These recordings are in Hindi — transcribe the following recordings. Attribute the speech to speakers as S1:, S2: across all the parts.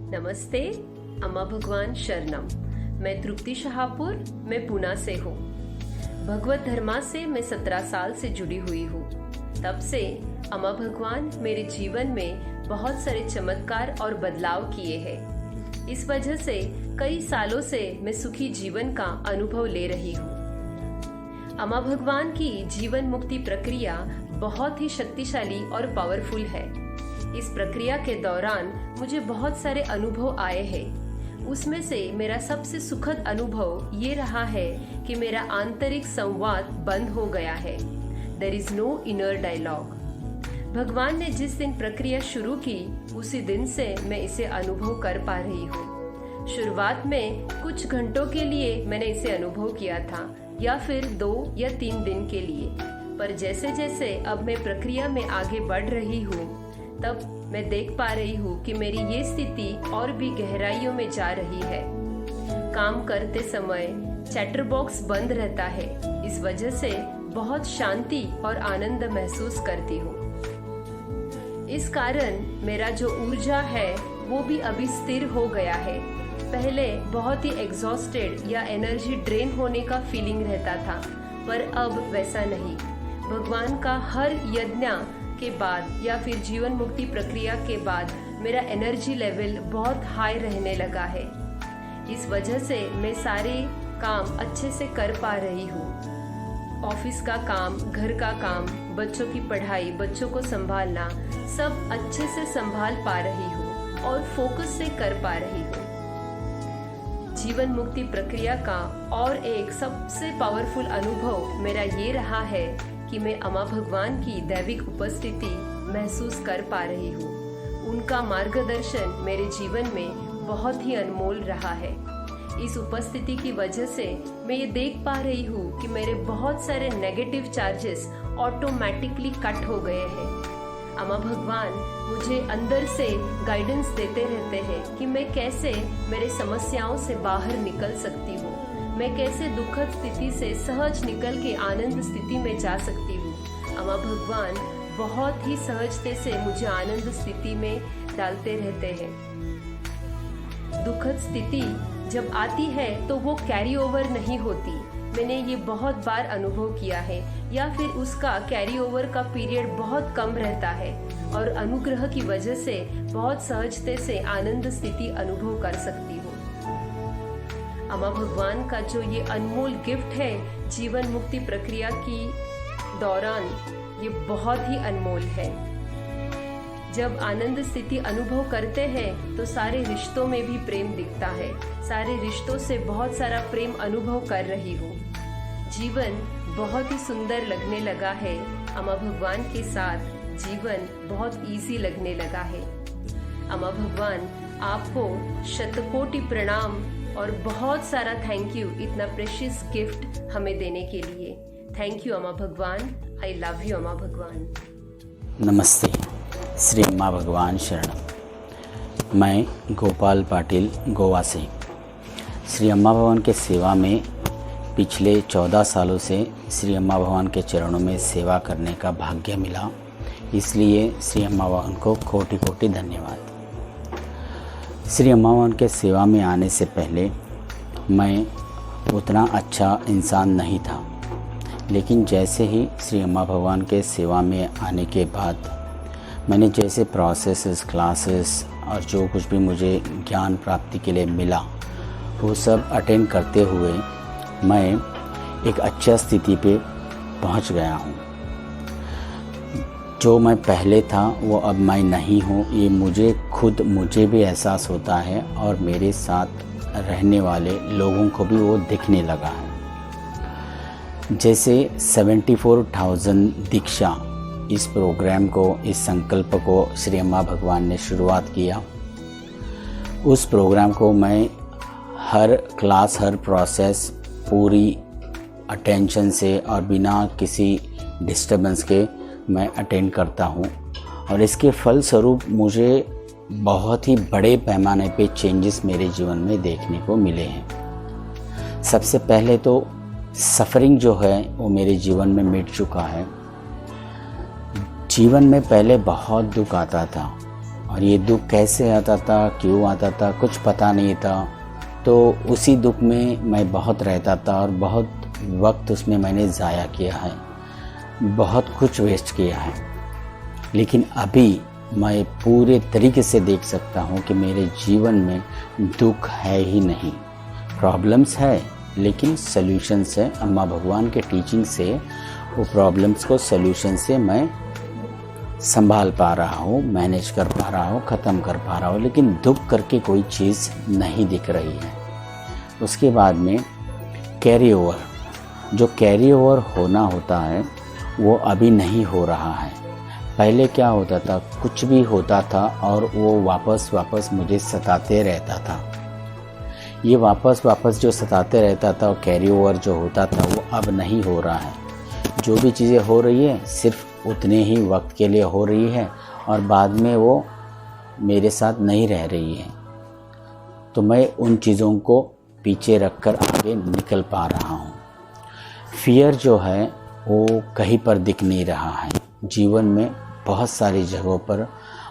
S1: नमस्ते, अम्मा भगवान शरणम। मैं तृप्ति शाहपुर, मैं पुणे से हूँ। भगवत धर्मा से मैं 17 साल से जुड़ी हुई हूँ। तब से अम्मा भगवान मेरे जीवन में बहुत सारे चमत्कार और बदलाव किए हैं। इस वजह से कई सालों से मैं सुखी जीवन का अनुभव ले रही हूँ। अम्मा भगवान की जीवन मुक्ति प्रक्रिया बहुत ही शक्तिशाली और पावरफुल है। इस प्रक्रिया के दौरान मुझे बहुत सारे अनुभव आए हैं। उसमें से मेरा सबसे सुखद अनुभव ये रहा है कि मेरा आंतरिक संवाद बंद हो गया है। There is no inner dialogue. भगवान ने जिस दिन प्रक्रिया शुरू की उसी दिन से मैं इसे अनुभव कर पा रही हूँ। शुरुआत में कुछ घंटों के लिए मैंने इसे अनुभव किया था, या फिर 2 या 3 दिन के लिए, पर जैसे जैसे अब मैं प्रक्रिया में आगे बढ़ रही हूँ तब मैं देख पा रही हूँ कि मेरी ये स्थिति और भी गहराइयों में जा रही है। काम करते समय चैटर बॉक्स बंद रहता है, इस वजह से बहुत शांति और आनंद महसूस करती हूँ। इस कारण मेरा जो ऊर्जा है वो भी अभी स्थिर हो गया है। पहले बहुत ही एग्जॉस्टेड या एनर्जी ड्रेन होने का फीलिंग रहता था, पर अब वैसा नहीं। भगवान का हर यज्ञ के बाद या फिर जीवन मुक्ति प्रक्रिया के बाद मेरा एनर्जी लेवल बहुत हाई रहने लगा है। इस वजह से मैं सारे काम अच्छे से कर पा रही हूँ। ऑफिस का काम, घर का काम, बच्चों की पढ़ाई, बच्चों को संभालना, सब अच्छे से संभाल पा रही हूँ और फोकस से कर पा रही हूँ। जीवन मुक्ति प्रक्रिया का और एक सबसे पावरफुल अनुभव मेरा ये रहा है कि मैं अम्मा भगवान की दैविक उपस्थिति महसूस कर पा रही हूँ। उनका मार्गदर्शन मेरे जीवन में बहुत ही अनमोल रहा है। इस उपस्थिति की वजह से मैं ये देख पा रही हूँ कि मेरे बहुत सारे नेगेटिव चार्जेस ऑटोमेटिकली कट हो गए हैं। अम्मा भगवान मुझे अंदर से गाइडेंस देते रहते हैं कि मैं कैसे मेरे समस्याओं से बाहर निकल सकती हूँ, मैं कैसे दुखद स्थिति से सहज निकल के आनंद स्थिति में जा सकती हूँ। अम्मा भगवान बहुत ही सहजते से मुझे आनंद स्थिति में डालते रहते हैं। दुखद स्थिति जब आती है तो वो कैरी ओवर नहीं होती। मैंने ये बहुत बार अनुभव किया है, या फिर उसका कैरी ओवर का पीरियड बहुत कम रहता है और अनुग्रह की वजह से बहुत सहजते से आनंद स्थिति अनुभव कर सकती हूँ। अम्मा भगवान का जो ये अनमोल गिफ्ट है जीवन मुक्ति प्रक्रिया की दौरान, ये बहुत ही अनमोल है। जब आनंद स्थिति अनुभव करते हैं तो सारे रिश्तों में भी प्रेम दिखता है। सारे रिश्तों से बहुत सारा प्रेम अनुभव कर रही हूँ। जीवन बहुत ही सुंदर लगने लगा है। अम्मा भगवान के साथ जीवन बहुत इजी लगने लगा है। अम्मा भगवान आपको शतकोटि प्रणाम और बहुत सारा थैंक यू, इतना प्रेशियस गिफ्ट हमें देने के लिए। थैंक यू अम्मा भगवान। आई लव यू अम्मा भगवान।
S2: नमस्ते, श्री अम्मा भगवान शरणम। मैं गोपाल पाटिल, गोवा से श्री अम्मा भगवान के सेवा में पिछले 14 सालों से श्री अम्मा भगवान के चरणों में सेवा करने का भाग्य मिला। इसलिए श्री अम्मा भगवान को कोटि कोटि धन्यवाद। श्री अम्मा भगवान के सेवा में आने से पहले मैं उतना अच्छा इंसान नहीं था, लेकिन जैसे ही श्री अम्मा भगवान के सेवा में आने के बाद मैंने जैसे प्रोसेसेस, क्लासेस और जो कुछ भी मुझे ज्ञान प्राप्ति के लिए मिला वो सब अटेंड करते हुए मैं एक अच्छा स्थिति पे पहुंच गया हूं। जो मैं पहले था वो अब मैं नहीं हूँ, ये मुझे भी एहसास होता है और मेरे साथ रहने वाले लोगों को भी वो दिखने लगा है। जैसे 74,000 दीक्षा इस प्रोग्राम को, इस संकल्प को श्री अम्मा भगवान ने शुरुआत किया। उस प्रोग्राम को मैं हर क्लास, हर प्रोसेस पूरी अटेंशन से और बिना किसी डिस्टर्बेंस के मैं अटेंड करता हूँ, और इसके फलस्वरूप मुझे बहुत ही बड़े पैमाने पे चेंजेस मेरे जीवन में देखने को मिले हैं। सबसे पहले तो सफ़रिंग जो है वो मेरे जीवन में मिट चुका है। जीवन में पहले बहुत दुख आता था और ये दुख कैसे आता था, क्यों आता था, कुछ पता नहीं था। तो उसी दुख में मैं बहुत रहता था और बहुत वक्त उसमें मैंने ज़ाया किया है, बहुत कुछ वेस्ट किया है। लेकिन अभी मैं पूरे तरीके से देख सकता हूँ कि मेरे जीवन में दुख है ही नहीं। प्रॉब्लम्स है लेकिन सॉल्यूशंस है। अम्मा भगवान के टीचिंग से वो प्रॉब्लम्स को सॉल्यूशन से मैं संभाल पा रहा हूँ, मैनेज कर पा रहा हूँ, ख़त्म कर पा रहा हूँ। लेकिन दुख करके कोई चीज़ नहीं दिख रही है। उसके बाद में कैरी ओवर, जो कैरी ओवर होना होता है वो अभी नहीं हो रहा है। पहले क्या होता था, कुछ भी होता था और वो वापस मुझे सताते रहता था। ये वापस जो सताते रहता था और कैरी ओवर जो होता था वो अब नहीं हो रहा है। जो भी चीज़ें हो रही है सिर्फ उतने ही वक्त के लिए हो रही है और बाद में वो मेरे साथ नहीं रह रही है। तो मैं उन चीज़ों को पीछे रखकर आगे निकल पा रहा हूँ। फियर जो है वो कहीं पर दिख नहीं रहा है। जीवन में बहुत सारी जगहों पर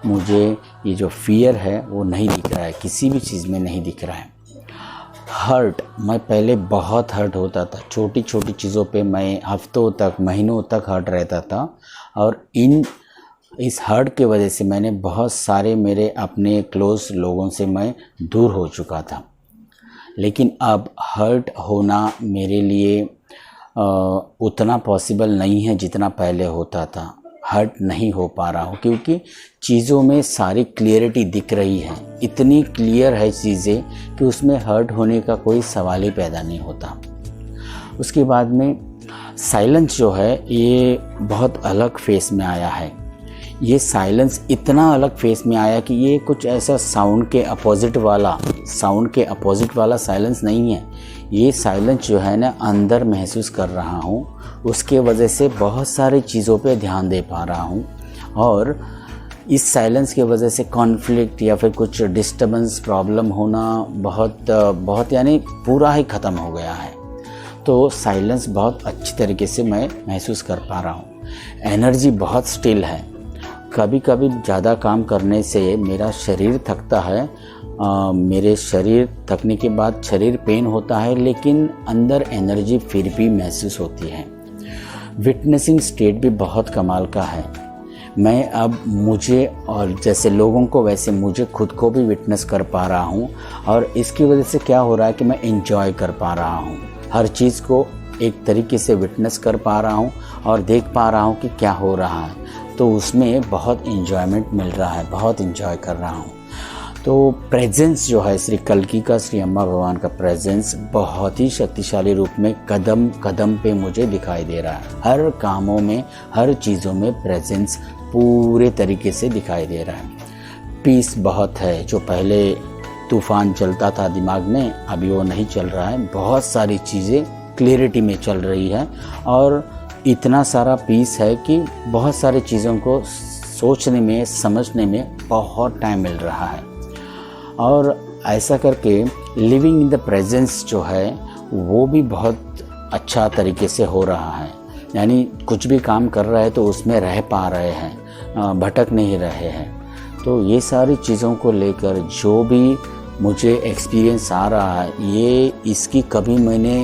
S2: मुझे ये जो फियर है वो नहीं दिख रहा है, किसी भी चीज़ में नहीं दिख रहा है। हर्ट, मैं पहले बहुत हर्ट होता था, छोटी छोटी चीज़ों पे मैं हफ्तों तक, महीनों तक हर्ट रहता था। और इस हर्ट के वजह से मैंने बहुत सारे मेरे अपने क्लोज लोगों से मैं दूर हो चुका था। लेकिन अब हर्ट होना मेरे लिए उतना पॉसिबल नहीं है जितना पहले होता था। हर्ट नहीं हो पा रहा हूँ क्योंकि चीज़ों में सारी क्लियरिटी दिख रही है। इतनी क्लियर है चीज़ें कि उसमें हर्ट होने का कोई सवाल ही पैदा नहीं होता। उसके बाद में साइलेंस जो है ये बहुत अलग फेस में आया है। ये साइलेंस इतना अलग फेस में आया कि ये कुछ ऐसा साउंड के अपोजिट वाला साइलेंस नहीं है। ये साइलेंस जो है ना अंदर महसूस कर रहा हूँ, उसके वजह से बहुत सारी चीज़ों पे ध्यान दे पा रहा हूँ। और इस साइलेंस के वजह से कॉन्फ्लिक्ट या फिर कुछ डिस्टर्बेंस प्रॉब्लम होना बहुत यानी पूरा ही ख़त्म हो गया है। तो साइलेंस बहुत अच्छी तरीके से मैं महसूस कर पा रहा हूँ। एनर्जी बहुत स्टिल है। कभी कभी ज़्यादा काम करने से मेरा शरीर थकता है, मेरे शरीर थकने के बाद शरीर पेन होता है, लेकिन अंदर एनर्जी फिर भी महसूस होती है। विटनेसिंग स्टेट भी बहुत कमाल का है। मैं अब मुझे और जैसे लोगों को वैसे मुझे खुद को भी विटनेस कर पा रहा हूँ। और इसकी वजह से क्या हो रहा है कि मैं एंजॉय कर पा रहा हूँ, हर चीज़ को एक तरीके से विटनेस कर पा रहा हूँ और देख पा रहा हूँ कि क्या हो रहा है। तो उसमें बहुत एंजॉयमेंट मिल रहा है, बहुत एंजॉय कर रहा हूँ। तो प्रेजेंस जो है श्री कल्की का, श्री अम्मा भगवान का प्रेजेंस बहुत ही शक्तिशाली रूप में कदम कदम पे मुझे दिखाई दे रहा है। हर कामों में, हर चीज़ों में प्रेजेंस पूरे तरीके से दिखाई दे रहा है। पीस बहुत है। जो पहले तूफान चलता था दिमाग में, अभी वो नहीं चल रहा है। बहुत सारी चीज़ें क्लियरिटी में चल रही है और इतना सारा पीस है कि बहुत सारी चीज़ों को सोचने में, समझने में बहुत टाइम मिल रहा है। और ऐसा करके लिविंग इन द प्रेजेंस जो है वो भी बहुत अच्छा तरीके से हो रहा है। यानी कुछ भी काम कर रहे हैं तो उसमें रह पा रहे हैं, भटक नहीं रहे हैं। तो ये सारी चीज़ों को लेकर जो भी मुझे एक्सपीरियंस आ रहा है, ये इसकी कभी मैंने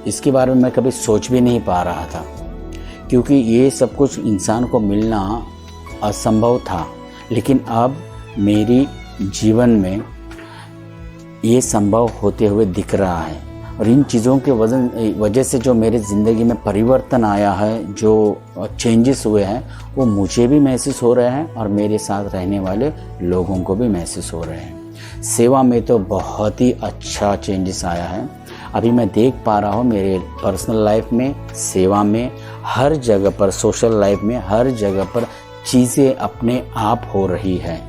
S2: इसके बारे में मैं कभी सोच भी नहीं पा रहा था, क्योंकि ये सब कुछ इंसान को मिलना असंभव था। लेकिन अब मेरी जीवन में ये संभव होते हुए दिख रहा है। और इन चीज़ों के वजह से जो मेरे ज़िंदगी में परिवर्तन आया है, जो चेंजेस हुए हैं, वो मुझे भी महसूस हो रहे हैं और मेरे साथ रहने वाले लोगों को भी महसूस हो रहे हैं। सेवा में तो बहुत ही अच्छा चेंजेस आया है। अभी मैं देख पा रहा हूँ मेरे पर्सनल लाइफ में, सेवा में, हर जगह पर, सोशल लाइफ में, हर जगह पर चीज़ें अपने आप हो रही है।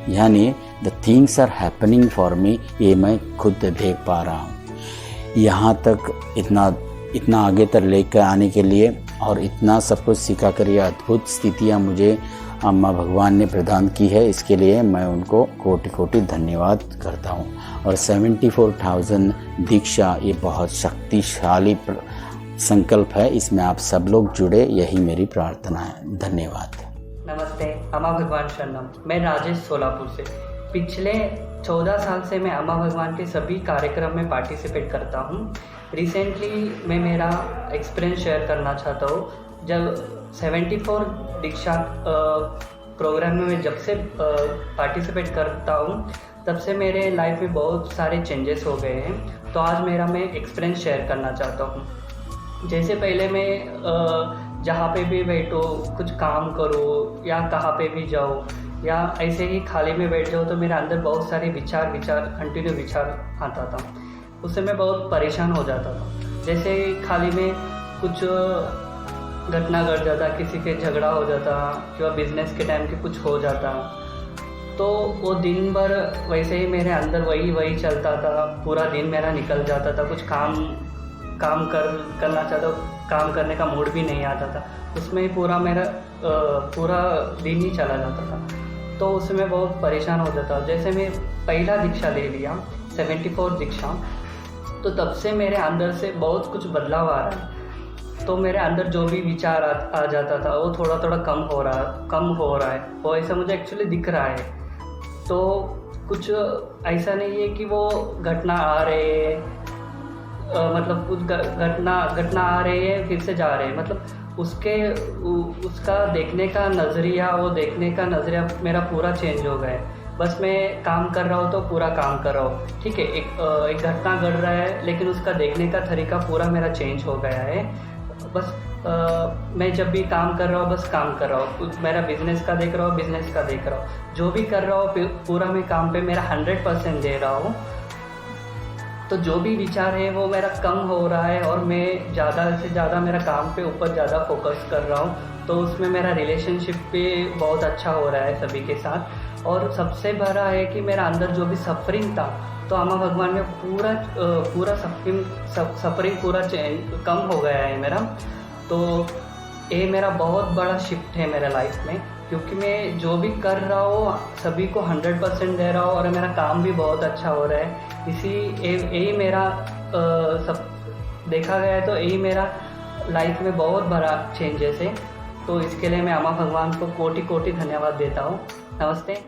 S2: यानी the things are happening for me, ये मैं खुद देख पा रहा हूँ। यहाँ तक इतना आगे तक लेकर आने के लिए और इतना सब कुछ सिखा कर ये अद्भुत स्थितियाँ मुझे अम्मा भगवान ने प्रदान की है, इसके लिए मैं उनको कोटि कोटि धन्यवाद करता हूँ। और 74,000 दीक्षा ये बहुत शक्तिशाली संकल्प है, इसमें आप सब लोग जुड़े, यही मेरी प्रार्थना है। धन्यवाद।
S3: नमस्ते, अम्मा भगवान शरणम। मैं राजेश सोलापुर से। पिछले 14 साल से मैं अम्मा भगवान के सभी कार्यक्रम में पार्टिसिपेट करता हूँ। रिसेंटली मैं मेरा एक्सपीरियंस शेयर करना चाहता हूँ। जब 74 दीक्षा प्रोग्राम में मैं जब से पार्टिसिपेट करता हूँ, तब से मेरे लाइफ में बहुत सारे चेंजेस हो गए हैं। तो आज मेरा मैं एक्सपीरियंस शेयर करना चाहता हूँ। जैसे पहले मैं जहाँ पे भी बैठो, कुछ काम करो या कहाँ पे भी जाओ या ऐसे ही खाली में बैठ जाओ, तो मेरे अंदर बहुत सारे विचार कंटिन्यू विचार आता था। उससे मैं बहुत परेशान हो जाता था। जैसे खाली में कुछ घटना घट जाता, किसी के झगड़ा हो जाता या बिजनेस के टाइम के कुछ हो जाता, तो वो दिन भर वैसे ही मेरे अंदर वही चलता था। पूरा दिन मेरा निकल जाता था। कुछ काम करना चाहता, काम करने का मूड भी नहीं आता था। उसमें ही पूरा दिन ही चला जाता था। तो उसमें बहुत परेशान हो जाता। जैसे मैं पहला दीक्षा ले लिया, 74 दीक्षा, तो तब से मेरे अंदर से बहुत कुछ बदलाव आ रहा है। तो मेरे अंदर जो भी विचार आ जाता था, वो थोड़ा कम हो रहा है। वो ऐसा मुझे एक्चुअली दिख रहा है। तो कुछ ऐसा नहीं है कि वो घटना आ रहे है, मतलब कुछ घटना आ रही है फिर से जा रहे हैं, मतलब उसका देखने का नज़रिया मेरा पूरा चेंज हो गया है। बस मैं काम कर रहा हूँ तो पूरा काम कर रहा हूँ, ठीक है। एक घटना घट रहा है, लेकिन उसका देखने का तरीका पूरा मेरा चेंज हो गया है। बस मैं जब भी काम कर रहा हूँ, बस काम कर रहा हूँ। मेरा बिजनेस का देख रहा हूँ, जो भी कर रहा हूँ पूरा मैं काम पे मेरा 100% दे रहा हूँ। तो जो भी विचार है वो मेरा कम हो रहा है और मैं ज़्यादा से ज़्यादा मेरा काम पे ऊपर ज़्यादा फोकस कर रहा हूँ। तो उसमें मेरा रिलेशनशिप भी बहुत अच्छा हो रहा है सभी के साथ। और सबसे बड़ा है कि मेरा अंदर जो भी सफरिंग था, तो अम्मा भगवान में पूरा सफरिंग पूरा कम हो गया है मेरा। तो ये मेरा बहुत बड़ा शिफ्ट है मेरे लाइफ में, क्योंकि मैं जो भी कर रहा हूँ सभी को 100% दे रहा हूँ और मेरा काम भी बहुत अच्छा हो रहा है। यही मेरा सब देखा गया है, तो यही मेरा लाइफ में बहुत बड़ा चेंजेस है। तो इसके लिए मैं अम्मा भगवान को कोटि धन्यवाद देता हूँ। नमस्ते।